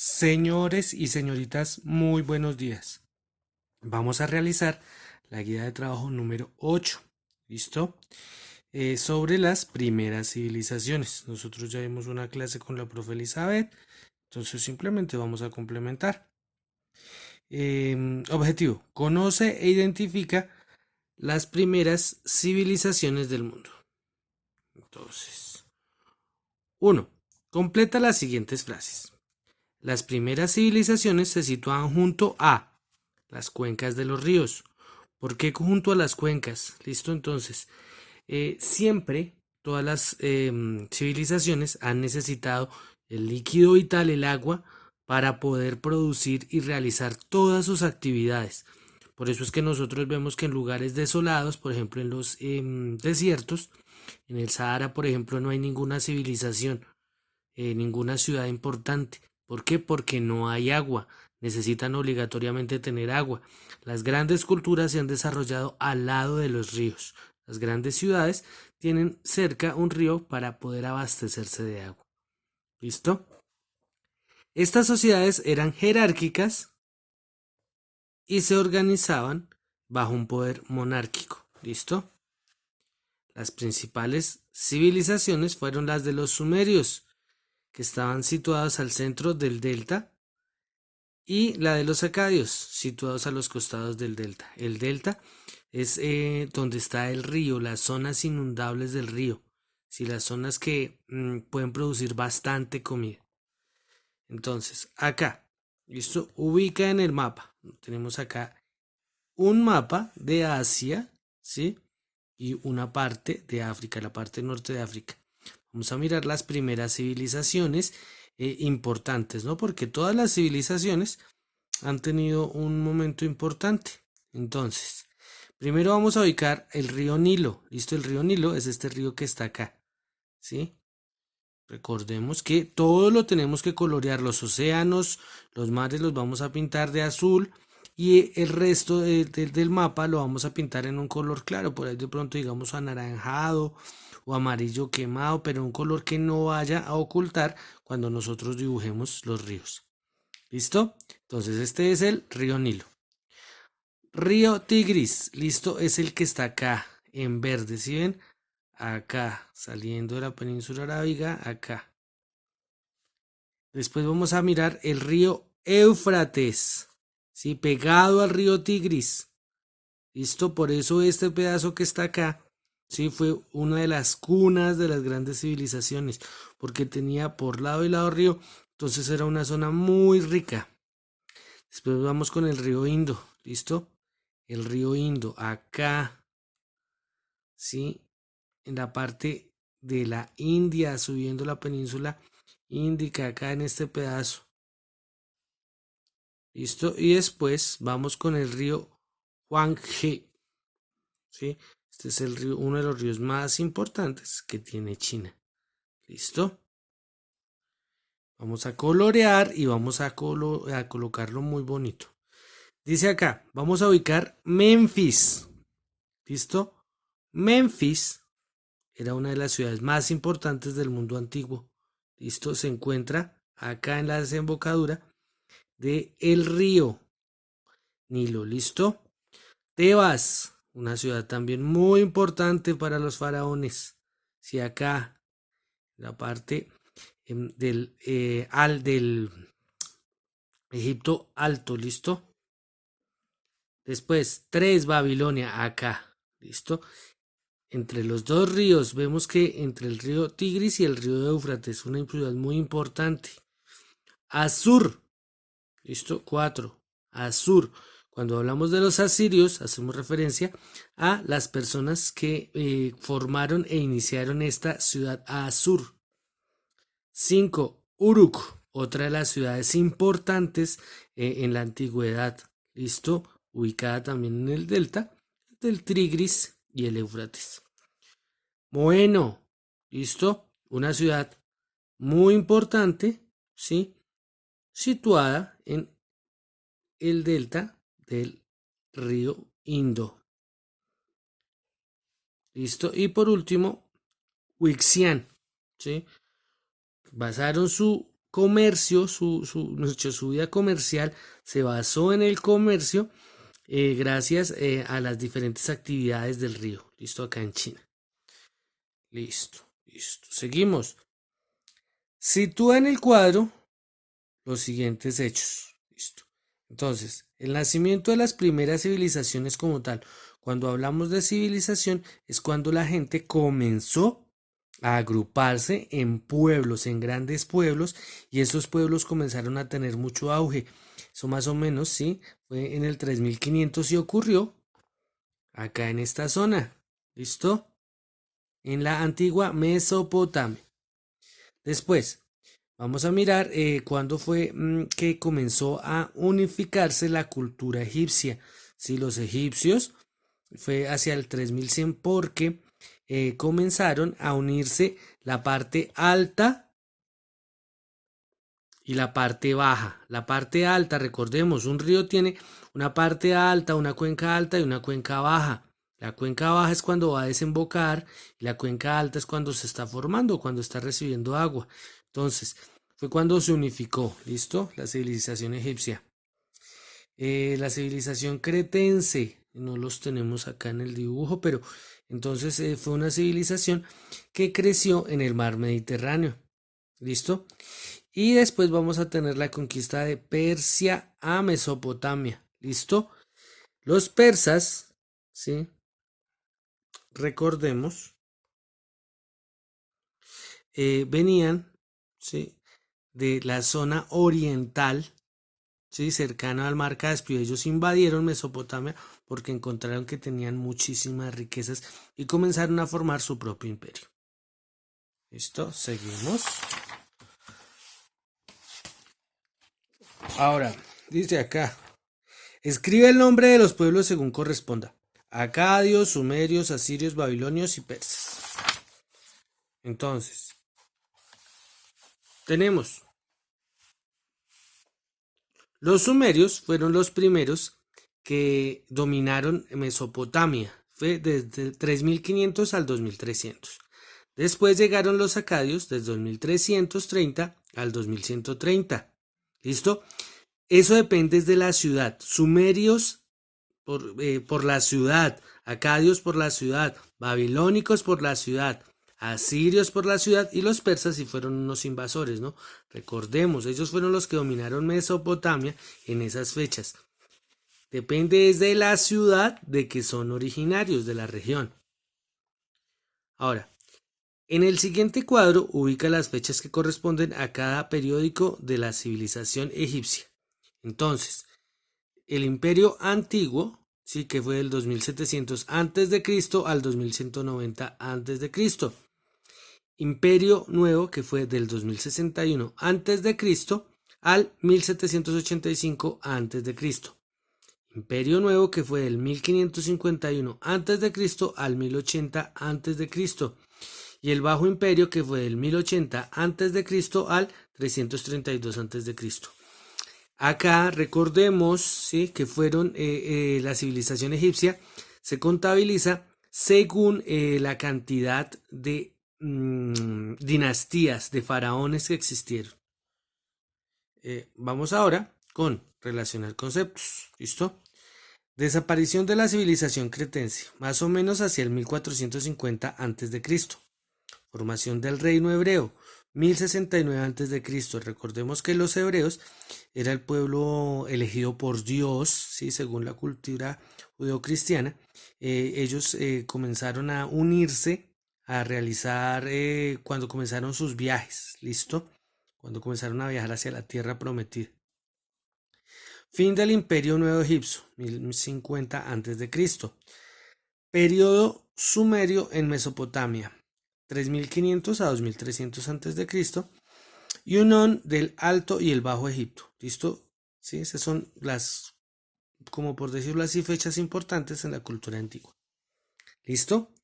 Señores y señoritas, muy buenos días. Vamos a realizar la guía de trabajo número 8. ¿Listo? Sobre las primeras civilizaciones. Nosotros ya vimos una clase con la profe Elizabeth, entonces simplemente vamos a complementar. Objetivo: conoce e identifica las primeras civilizaciones del mundo. Entonces, 1. Completa las siguientes frases. Las primeras civilizaciones se situaban junto a las cuencas de los ríos. ¿Por qué junto a las cuencas? Listo, entonces, siempre todas las civilizaciones han necesitado el líquido vital, el agua, para poder producir y realizar todas sus actividades. Por eso es que nosotros vemos que en lugares desolados, por ejemplo en los desiertos, en el Sahara, por ejemplo, no hay ninguna civilización, ninguna ciudad importante. ¿Por qué? Porque no hay agua. Necesitan obligatoriamente tener agua. Las grandes culturas se han desarrollado al lado de los ríos. Las grandes ciudades tienen cerca un río para poder abastecerse de agua. ¿Listo? Estas sociedades eran jerárquicas y se organizaban bajo un poder monárquico. ¿Listo? Las principales civilizaciones fueron las de los sumerios, que estaban situados al centro del delta, y la de los acadios, situados a los costados del delta. El delta es donde está el río, las zonas inundables del río, si las zonas que pueden producir bastante comida. Entonces, acá, listo, ubica en el mapa. Tenemos acá un mapa de Asia, ¿sí? Y una parte de África, la parte norte de África. Vamos a mirar las primeras civilizaciones importantes, ¿no? Porque todas las civilizaciones han tenido un momento importante. Entonces, primero vamos a ubicar el río Nilo. ¿Listo? El río Nilo es este río que está acá, ¿sí? Recordemos que todo lo tenemos que colorear, los océanos, los mares los vamos a pintar de azul y el resto del mapa lo vamos a pintar en un color claro, por ahí de pronto digamos anaranjado o amarillo quemado, pero un color que no vaya a ocultar cuando nosotros dibujemos los ríos. ¿Listo? Entonces este es el río Nilo. Río Tigris, listo, es el que está acá en verde, ¿sí ven? Acá, saliendo de la península arábiga, acá. Después vamos a mirar el río Éufrates, ¿sí? Pegado al río Tigris. Listo, por eso este pedazo que está acá, sí, fue una de las cunas de las grandes civilizaciones, porque tenía por lado y lado río, entonces era una zona muy rica. Después vamos con el río Indo, ¿listo? El río Indo, acá, ¿sí? En la parte de la India, subiendo la península índica, acá en este pedazo. ¿Listo? Y después vamos con el río Huanghe, ¿sí? Este es el río, uno de los ríos más importantes que tiene China. ¿Listo? Vamos a colorear y vamos a colocarlo muy bonito. Dice acá, vamos a ubicar Memphis. ¿Listo? Memphis era una de las ciudades más importantes del mundo antiguo. ¿Listo? Se encuentra acá en la desembocadura de el río Nilo. ¿Listo? Tebas, una ciudad también muy importante para los faraones. Si acá, la parte del Egipto alto, ¿listo? Después, 3, Babilonia, acá, ¿listo? Entre los dos ríos, vemos que entre el río Tigris y el río Éufrates, una ciudad muy importante. Asur, ¿listo? 4, Asur. Cuando hablamos de los asirios, hacemos referencia a las personas que formaron e iniciaron esta ciudad Asur. 5, Uruk, otra de las ciudades importantes en la antigüedad. ¿Listo? Ubicada también en el delta del Tigris y el Éufrates. Moeno, ¿listo? Una ciudad muy importante, ¿sí? Situada en el delta del río Indo. ¿Listo? Y por último, Wixian, ¿sí? Basaron su comercio, su vida comercial se basó en el comercio gracias a las diferentes actividades del río. Listo, acá en China. Listo, listo. Seguimos. Sitúa en el cuadro los siguientes hechos. Listo. Entonces, el nacimiento de las primeras civilizaciones como tal. Cuando hablamos de civilización es cuando la gente comenzó a agruparse en pueblos, en grandes pueblos, y esos pueblos comenzaron a tener mucho auge. Eso más o menos, sí, fue en el 3500 y ocurrió acá en esta zona. ¿Listo? En la antigua Mesopotamia. Después, vamos a mirar cuándo fue que comenzó a unificarse la cultura egipcia. Si los egipcios fue hacia el 3100 porque comenzaron a unirse la parte alta y la parte baja. La parte alta, recordemos, un río tiene una parte alta, una cuenca alta y una cuenca baja. La cuenca baja es cuando va a desembocar y la cuenca alta es cuando se está formando, cuando está recibiendo agua. Entonces, fue cuando se unificó, ¿listo? La civilización egipcia. La civilización cretense, no los tenemos acá en el dibujo, pero entonces fue una civilización que creció en el mar Mediterráneo, ¿listo? Y después vamos a tener la conquista de Persia a Mesopotamia, ¿listo? Los persas, ¿sí? Recordemos, venían, ¿sí? De la zona oriental, ¿sí? Cercana al mar Caspio. Ellos invadieron Mesopotamia porque encontraron que tenían muchísimas riquezas y comenzaron a formar su propio imperio. ¿Listo? Seguimos. Ahora, dice acá, escribe el nombre de los pueblos según corresponda. Acadios, sumerios, asirios, babilonios y persas. Entonces, tenemos los sumerios fueron los primeros que dominaron Mesopotamia. Fue desde 3500 al 2300. Después llegaron los acadios desde 2330 al 2130. ¿Listo? Eso depende de la ciudad. Sumerios por la ciudad, acadios por la ciudad, babilónicos por la ciudad, asirios por la ciudad y los persas sí fueron unos invasores, ¿no? Recordemos, ellos fueron los que dominaron Mesopotamia en esas fechas. Depende desde la ciudad de que son originarios de la región. Ahora, en el siguiente cuadro ubica las fechas que corresponden a cada periódico de la civilización egipcia. Entonces, el imperio antiguo, sí, que fue del 2700 antes de Cristo al 2190 antes de Cristo. Imperio nuevo, que fue del 2061 antes de Cristo al 1785 antes de Cristo. Imperio nuevo, que fue del 1551 antes de Cristo al 1080 antes de Cristo. Y el bajo imperio, que fue del 1080 antes de Cristo al 332 antes de Cristo. Acá recordemos, ¿sí? Que fueron la civilización egipcia se contabiliza según la cantidad de dinastías de faraones que existieron. Vamos ahora con relacionar conceptos. ¿Listo? Desaparición de la civilización cretense, más o menos hacia el 1450 a.C. Formación del reino hebreo, 1069 a.C. Recordemos que los hebreos era el pueblo elegido por Dios, ¿sí? Según la cultura judeocristiana. Ellos comenzaron a unirse, a realizar cuando comenzaron sus viajes, ¿listo? Cuando comenzaron a viajar hacia la tierra prometida. Fin del Imperio Nuevo Egipcio, 1050 a.C. Periodo sumerio en Mesopotamia, 3500 a 2300 a.C. y unión del Alto y el Bajo Egipto. ¿Listo? Sí, esas son las, como por decirlo así, fechas importantes en la cultura antigua. ¿Listo?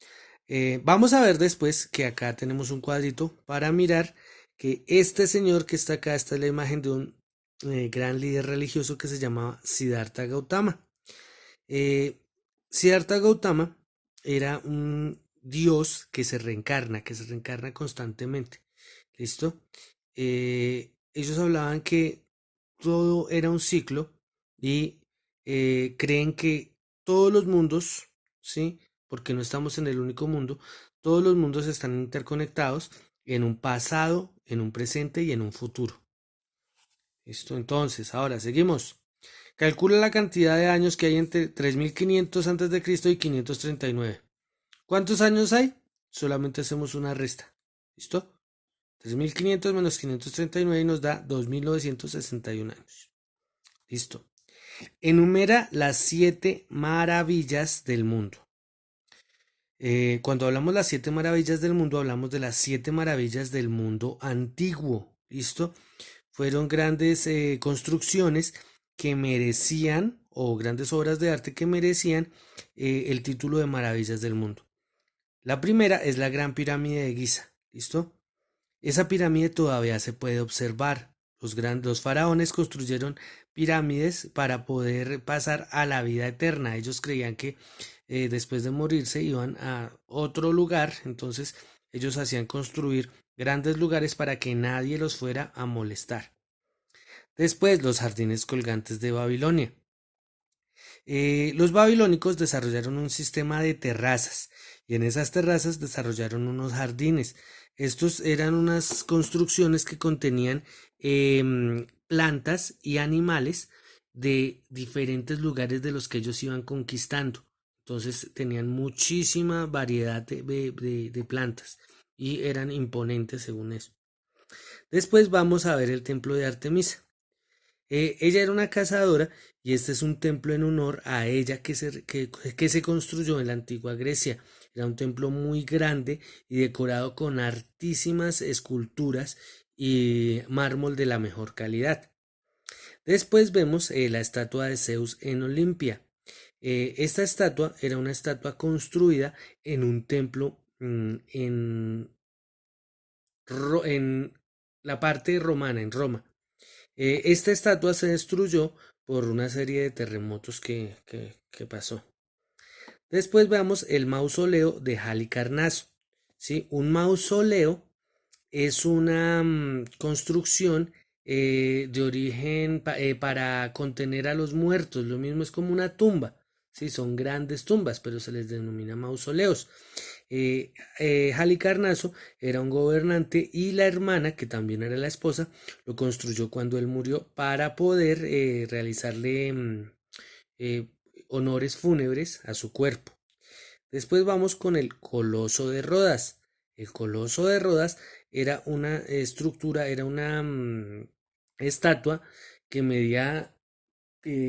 Vamos a ver después que acá tenemos un cuadrito para mirar que este señor que está acá, esta es la imagen de un gran líder religioso que se llamaba Siddhartha Gautama. Siddhartha Gautama era un dios que se reencarna constantemente. ¿Listo? ellos hablaban que todo era un ciclo y creen que todos los mundos, ¿sí? Porque no estamos en el único mundo, todos los mundos están interconectados en un pasado, en un presente y en un futuro. Listo, entonces, ahora seguimos. Calcula la cantidad de años que hay entre 3500 antes de Cristo y 539. ¿Cuántos años hay? Solamente hacemos una resta. ¿Listo? 3500 menos 539 nos da 2961 años. Listo. Enumera las 7 maravillas del mundo. Cuando hablamos de las 7 maravillas del mundo, hablamos de las 7 maravillas del mundo antiguo. ¿Listo? Fueron grandes construcciones que merecían, o grandes obras de arte que merecían el título de maravillas del mundo. La primera es la Gran Pirámide de Giza. ¿Listo? Esa pirámide todavía se puede observar. Los faraones construyeron pirámides para poder pasar a la vida eterna. Ellos creían que después de morirse iban a otro lugar, entonces ellos hacían construir grandes lugares para que nadie los fuera a molestar. Después, los jardines colgantes de Babilonia. Los babilónicos desarrollaron un sistema de terrazas y en esas terrazas desarrollaron unos jardines. Estos eran unas construcciones que contenían plantas y animales de diferentes lugares de los que ellos iban conquistando. Entonces tenían muchísima variedad de plantas y eran imponentes según eso. Después vamos a ver el templo de Artemisa. Ella era una cazadora y este es un templo en honor a ella que se construyó en la antigua Grecia. Era un templo muy grande y decorado con artísimas esculturas y mármol de la mejor calidad. Después vemos la estatua de Zeus en Olimpia. Esta estatua era una estatua construida en un templo en la parte romana, en Roma. Esta estatua se destruyó por una serie de terremotos que pasó. Después veamos el mausoleo de Halicarnaso. ¿Sí? Un mausoleo es una construcción de origen para contener a los muertos. Lo mismo es como una tumba. Sí, son grandes tumbas, pero se les denomina mausoleos. Halicarnaso era un gobernante y la hermana, que también era la esposa, lo construyó cuando él murió para poder realizarle eh, honores fúnebres a su cuerpo. Después vamos con el Coloso de Rodas. El Coloso de Rodas era una estructura, era una estatua que medía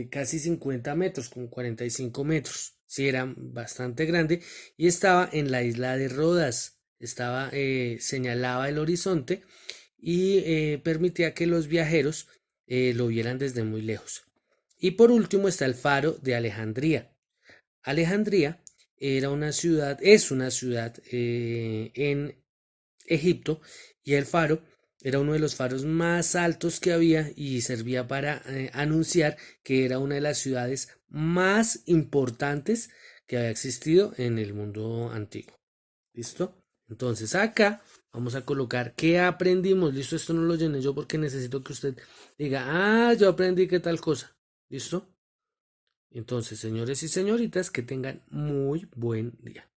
casi 50 metros, con 45 metros. Sí, era bastante grande y estaba en la isla de Rodas. Señalaba el horizonte y permitía que los viajeros lo vieran desde muy lejos. Y por último está el faro de Alejandría. Alejandría era una ciudad, es una ciudad en Egipto y el faro era uno de los faros más altos que había y servía para anunciar que era una de las ciudades más importantes que había existido en el mundo antiguo. ¿Listo? Entonces acá vamos a colocar qué aprendimos. ¿Listo? Esto no lo llené yo porque necesito que usted diga, yo aprendí qué tal cosa. ¿Listo? Entonces, señores y señoritas, que tengan muy buen día.